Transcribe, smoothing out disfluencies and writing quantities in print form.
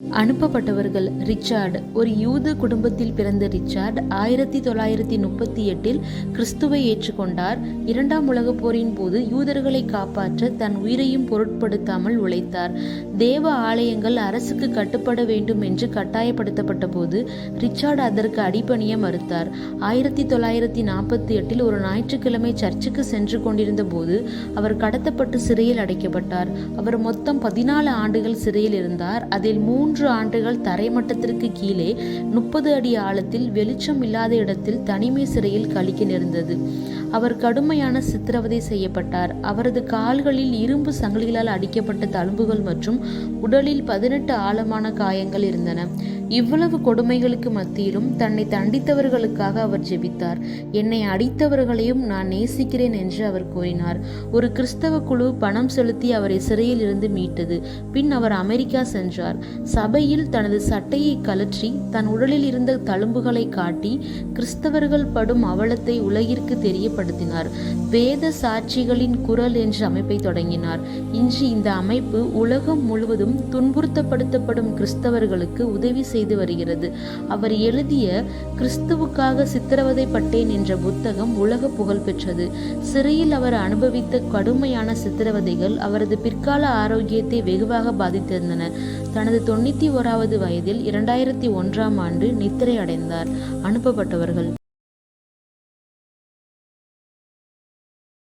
அனுப்பப்பட்டவர்கள். Richard. ஒரு யூத குடும்பத்தில் பிறந்த ரிச்சார்ட் 1938 கிறிஸ்துவை ஏற்றுக்கொண்டார். இரண்டாம் உலகப் போரின் போது யூதர்களை காப்பாற்ற தன் உயிரையும் பொருட்படுத்தாமல் உழைத்தார். தேவ ஆலயங்கள் அரசுக்கு கட்டுப்பட வேண்டும் என்று கட்டாயப்படுத்தப்பட்ட போது ரிச்சார்ட் அதற்கு அடிபணிய மறுத்தார். 1948 ஒரு ஞாயிற்றுக்கிழமை சர்ச்சுக்கு சென்று கொண்டிருந்த போது அவர் கடத்தப்பட்டு சிறையில் அடைக்கப்பட்டார். அவர் மொத்தம் 14 ஆண்டுகள் சிறையில் இருந்தார். அதில் 3 ஆண்டுகள் தரைமட்டத்திற்கு கீழே 30 அடி ஆழத்தில் வெளிச்சம் இல்லாத இடத்தில் தனிமை சிறையில் கழிக்க நேர்ந்தது. அவர் கடுமையான சித்திரவதை செய்யப்பட்டார். அவரது கால்களில் இரும்பு சங்கிலிகளால் அடிக்கப்பட்ட தழும்புகள் மற்றும் உடலில் 18 ஆழமான காயங்கள் இருந்தன. இவ்வளவு கொடுமைகளுக்கு மத்தியிலும் தன்னை தண்டித்தவர்களுக்காக அவர் ஜெபித்தார். என்னை அடித்தவர்களையும் நான் நேசிக்கிறேன் என்று அவர் கூறினார். ஒரு கிறிஸ்தவ குழு பணம் செலுத்தி அவரை சிறையில் இருந்து மீட்டது. பின் அவர் அமெரிக்கா சென்றார். சபையில் தனது சட்டையை கழற்றி தன் உடலில் இருந்த தழும்புகளை காட்டி கிறிஸ்தவர்கள் படும் அவலத்தை உலகிற்கு தெரியப்படுத்தினார். வேத சாட்சிகளின் குரல் என்ற அமைப்பை தொடங்கினார். இன்று இந்த அமைப்பு உலகம் முழுவதும் துன்புறுத்தப்படுத்தப்படும் கிறிஸ்தவர்களுக்கு உதவி செய்து வருகிறது. அவர் எழுதிய கிறிஸ்துவுக்காக சித்திரவதைப்பட்டேன் என்ற புத்தகம் உலக புகழ் பெற்றது. சிறையில் அவர் அனுபவித்த கடுமையான சித்திரவதைகள் அவரது பிற்கால ஆரோக்கியத்தை வெகுவாக பாதித்திருந்தன. தனது 91வது வயதில் 2001 நித்திரை அடைந்தார். அனுப்பப்பட்டவர்கள்.